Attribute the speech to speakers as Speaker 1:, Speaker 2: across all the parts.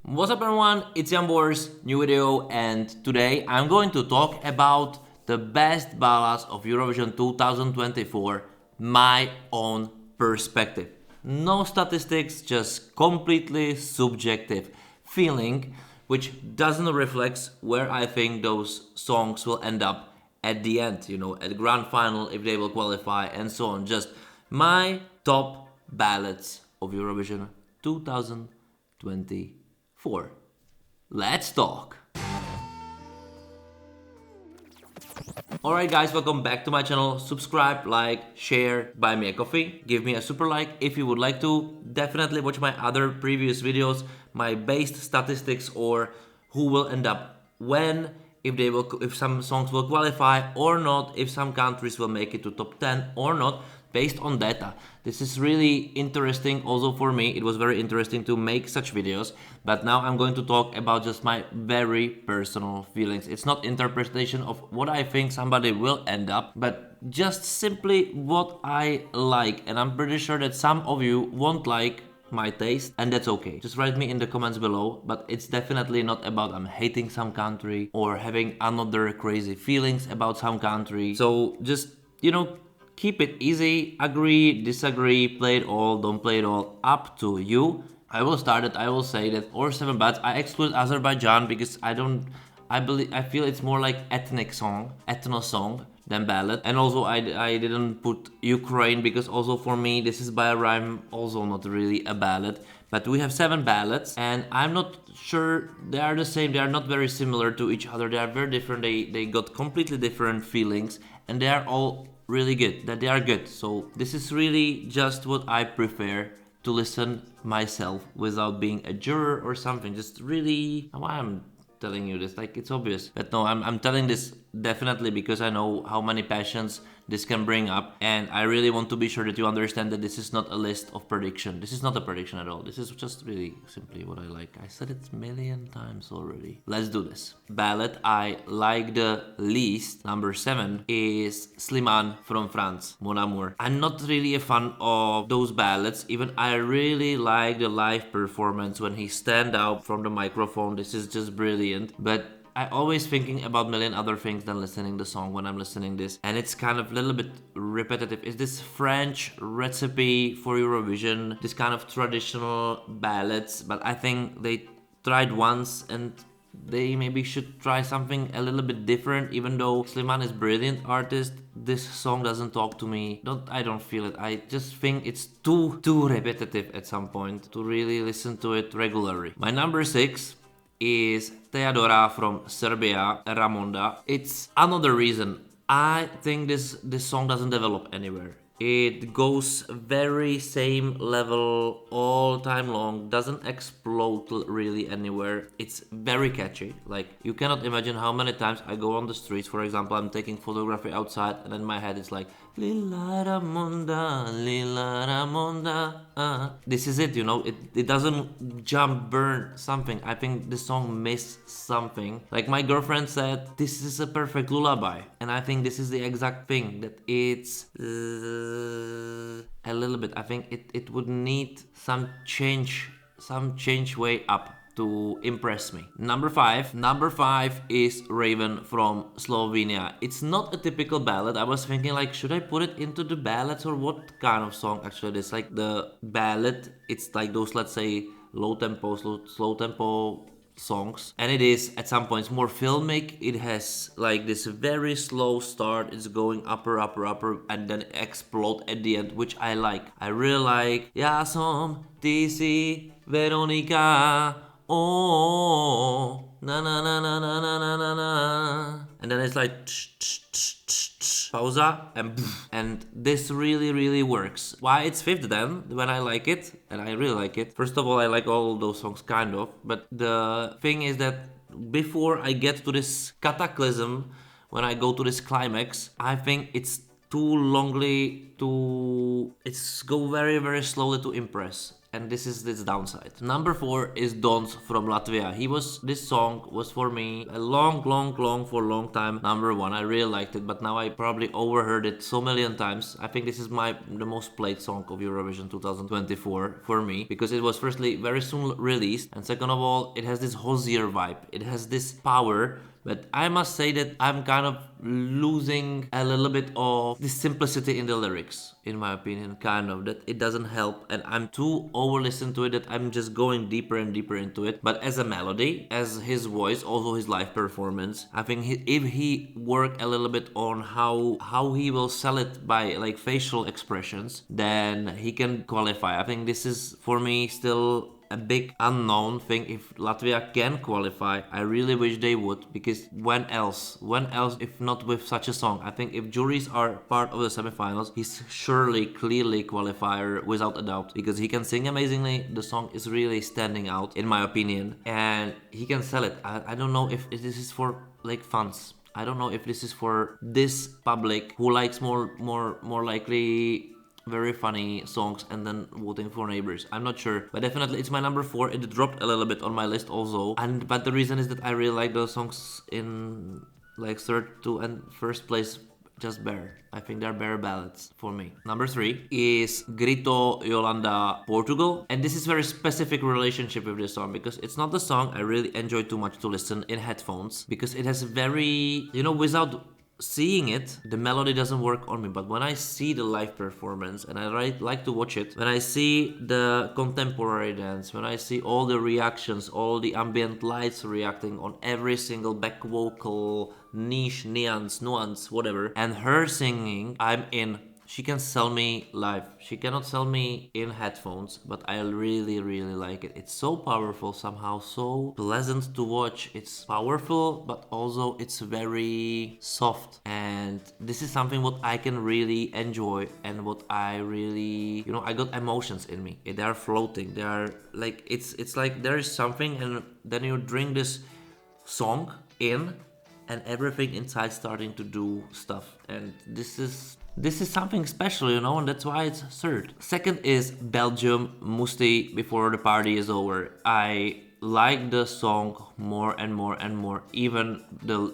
Speaker 1: What's up everyone, it's Jan Bors, new video, and today I'm going to talk about the best ballads of Eurovision 2024, my own perspective. No statistics, just completely subjective feeling, which doesn't reflect where I think those songs will end up at the end, at the grand final, if they will qualify and so on. Just my top ballads of Eurovision 2024. Let's talk. Alright guys, welcome back to my channel. Subscribe, like, share, buy me a coffee, give me a super like if you would like to. Definitely watch my other previous videos, my based statistics or who will end up when, if some songs will qualify or not, if some countries will make it to top 10 or not, based on data. This is really interesting also for me. It was very interesting to make such videos, but now I'm going to talk about just my very personal feelings. It's not interpretation of what I think somebody will end up, but just simply what I like, and I'm pretty sure that some of you won't like my taste, and that's okay. Just write me in the comments below, but it's definitely not about I'm hating some country or having another crazy feelings about some country. So just, keep it easy, agree, disagree, play it all, don't play it all, up to you. I will start it, I will say that or 7 bats. I exclude Azerbaijan because I feel it's more like ethno song than ballad. And also I didn't put Ukraine because also for me this is by a rhyme, also not really a ballad. But we have 7 ballads and I'm not sure they are the same, they are not very similar to each other, they are very different, they got completely different feelings and they are all really good, that they are good. So this is really just what I prefer to listen myself without being a juror or something. Just really, why I'm telling you this, like it's obvious, but no, I'm telling this definitely because I know how many passions this can bring up, and I really want to be sure that you understand that this is not a list of prediction. This is not a prediction at all. This is just really simply what I like. I said it a million times already. Let's do this. Ballad I like the least, number 7, is Slimane from France, Mon Amour. I'm not really a fan of those ballads. Even I really like the live performance when he stand out from the microphone. This is just brilliant. But I always thinking about million other things than listening the song when I'm listening this, and it's kind of a little bit repetitive. Is this French recipe for Eurovision, this kind of traditional ballads, but I think they tried once and they maybe should try something a little bit different. Even though Slimane is brilliant artist, this song doesn't talk to me. I don't feel it. I just think it's too repetitive at some point to really listen to it regularly. My number 6 is Theodora from Serbia, Ramonda. It's another reason. I think this song doesn't develop anywhere. It goes very same level all time long, doesn't explode really anywhere. It's very catchy. Like, you cannot imagine how many times I go on the streets. For example, I'm taking photography outside and in my head it's like Lila Ramonda, Lila Ramonda. This is it, it doesn't jump, burn something. I think the song missed something. Like my girlfriend said, this is a perfect lullaby, and I think this is the exact thing, that it's a little bit. I think it would need some change way up to impress me. Number 5 is Raven from Slovenia. It's not a typical ballad. I was thinking like, should I put it into the ballads or what kind of song actually it is? Like the ballad, it's like those, let's say, slow tempo songs, and it is at some points more filmic. It has like this very slow start, it's going upper, and then explode at the end, which I like. I really like Ja som, ty si, Veronika, oh, na na na na na na na na na, and then it's like pausa and this really works. Why it's fifth then when I like it, and I really like it. First of all, I like all those songs kind of, but the thing is that before I get to this cataclysm, when I go to this climax, I think it's too longly to it's go very slowly to impress, and this is this downside. Number 4 is Dons from Latvia. This song was for me a long for a long time number 1. I really liked it, but now I probably overheard it so million times. I think this is the most played song of Eurovision 2024 for me, because it was firstly very soon released, and second of all, it has this Hozier vibe. It has this power. But I must say that I'm kind of losing a little bit of the simplicity in the lyrics, in my opinion, kind of. That it doesn't help, and I'm too over-listened to it that I'm just going deeper and deeper into it. But as a melody, as his voice, also his live performance, I think if he work a little bit on how he will sell it by like facial expressions, then he can qualify. I think this is, for me, still a big unknown thing. If Latvia can qualify, I really wish they would, because when else if not with such a song? I think if juries are part of the semifinals, he's surely clearly qualifier without a doubt, because he can sing amazingly. The song is really standing out in my opinion, and he can sell it. I don't know if this is for like fans. I don't know if this is for this public who likes more likely very funny songs and then voting for neighbors. I'm not sure, but definitely it's my number 4. It dropped a little bit on my list also, but the reason is that I really like those songs in like third to and first place. Just bare. I think they're bare ballads for me. Number 3 is Grito Yolanda, Portugal. And this is very specific relationship with this song, because it's not the song I really enjoy too much to listen in headphones, because it has very, without seeing it, the melody doesn't work on me. But when I see the live performance, and I like to watch it, when I see the contemporary dance, when I see all the reactions, all the ambient lights reacting on every single back vocal, niche, nuance, whatever, and her singing, I'm in. She can sell me live. She cannot sell me in headphones, but I really like it. It's so powerful, somehow so pleasant to watch. It's powerful, but also it's very soft. And this is something what I can really enjoy, and what I really, I got emotions in me. They are floating. They are like, it's like there is something, and then you drink this song in, and everything inside starting to do stuff. And this is something special, and that's why it's third. Second is Belgium, Musti, Before the Party is Over. I like the song more and more. Even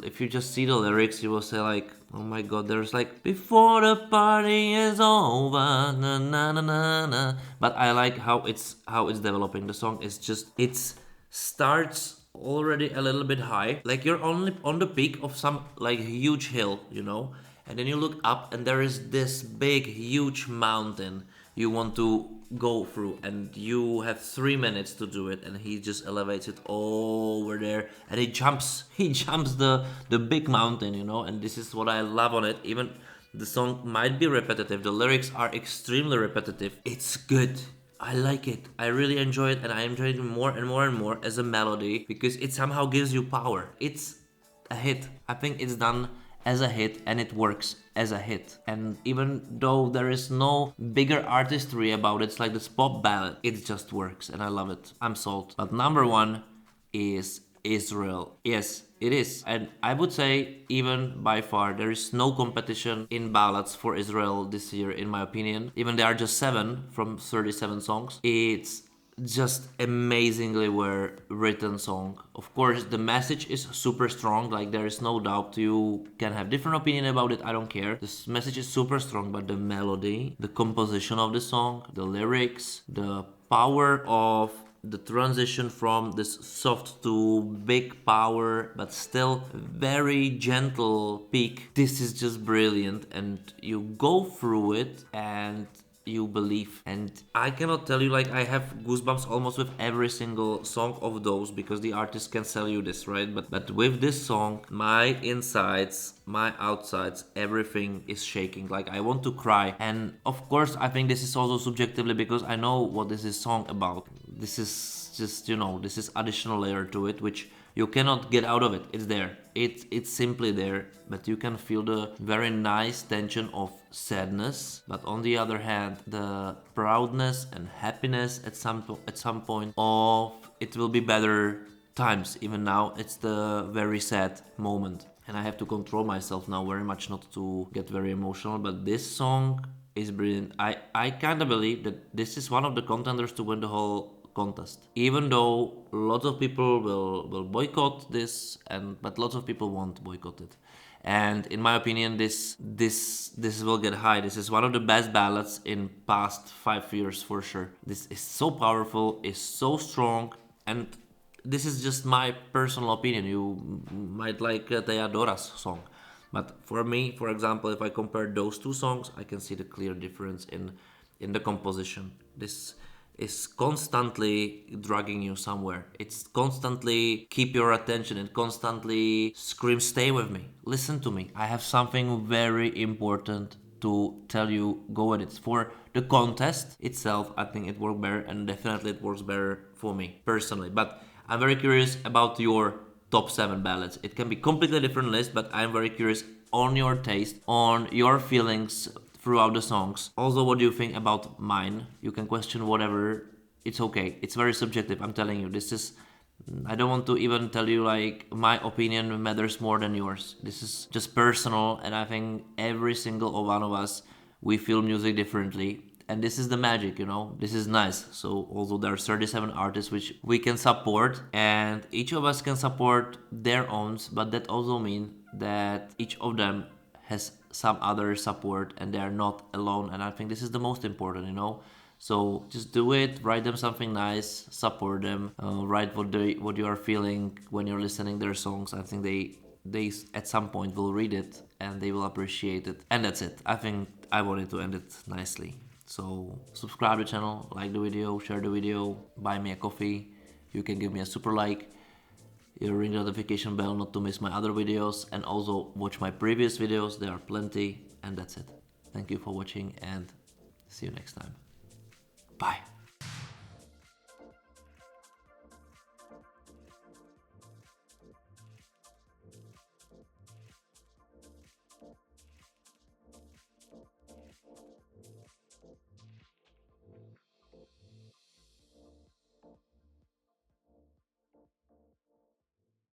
Speaker 1: if you just see the lyrics, you will say like, oh my god, there's like, before the party is over, na na na na na. But I like how it's developing. The song is just, it starts already a little bit high, like you're only on the peak of some like huge hill, and then you look up and there is this big huge mountain you want to go through, and you have 3 minutes to do it, and he just elevates it over there, and he jumps the big mountain, and this is what I love on it. Even the song might be repetitive, the lyrics are extremely repetitive, it's good. I like it. I really enjoy it, and I enjoy it more and more as a melody, because it somehow gives you power. It's a hit. I think it's done as a hit, and it works as a hit. And even though there is no bigger artistry about it, it's like this pop ballad, it just works, and I love it. I'm sold. But number 1 is Israel. Yes, it is. And I would say, even by far, there is no competition in ballads for Israel this year, in my opinion. Even there are just 7 from 37 songs. It's just amazingly well written song. Of course, the message is super strong, like there is no doubt. You can have different opinion about it, I don't care. This message is super strong, but the melody, the composition of the song, the lyrics, the power of the transition from this soft to big power, but still very gentle peak, this is just brilliant. And you go through it and you believe. And I cannot tell you, like, I have goosebumps almost with every single song of those, because the artist can sell you this, right? But with this song, my insides, my outsides, everything is shaking. Like, I want to cry. And of course, I think this is also subjectively, because I know what this is song about. This is just, this is additional layer to it, which You cannot get out of it. It's there. It's simply there. But you can feel the very nice tension of sadness. But on the other hand, the proudness and happiness at some point of it will be better times. Even now, it's the very sad moment. And I have to control myself now very much not to get very emotional. But this song is brilliant. I kind of believe that this is one of the contenders to win the whole contest. Even though lots of people will boycott this, but lots of people won't boycott it. And in my opinion, this will get high. This is one of the best ballads in past 5 years for sure. This is so powerful, is so strong, and this is just my personal opinion. You might like Theodora's song. But for me, for example, if I compare those two songs, I can see the clear difference in the composition. This is constantly dragging you somewhere. It's constantly keep your attention. It constantly screams, stay with me, listen to me. I have something very important to tell you, go with it. For the contest itself, I think it worked better, and definitely it works better for me personally. But I'm very curious about your top 7 ballads. It can be completely different list, but I'm very curious on your taste, on your feelings throughout the songs. Also, what do you think about mine? You can question whatever. It's okay. It's very subjective. I'm telling you. I don't want to even tell you like my opinion matters more than yours. This is just personal, and I think every single one of us, we feel music differently. And this is the magic, this is nice. So although there are 37 artists which we can support, and each of us can support their own, but that also means that each of them has some other support and they are not alone. And I think this is the most important, So just do it, write them something nice, support them, write what you are feeling when you're listening their songs. I think they at some point will read it and they will appreciate it. And that's it. I think I wanted to end it nicely. So subscribe to the channel, like the video, share the video, buy me a coffee. You can give me a super like. You ring the notification bell not to miss my other videos, and also watch my previous videos. There are plenty, and that's it. Thank you for watching and see you next time. Bye.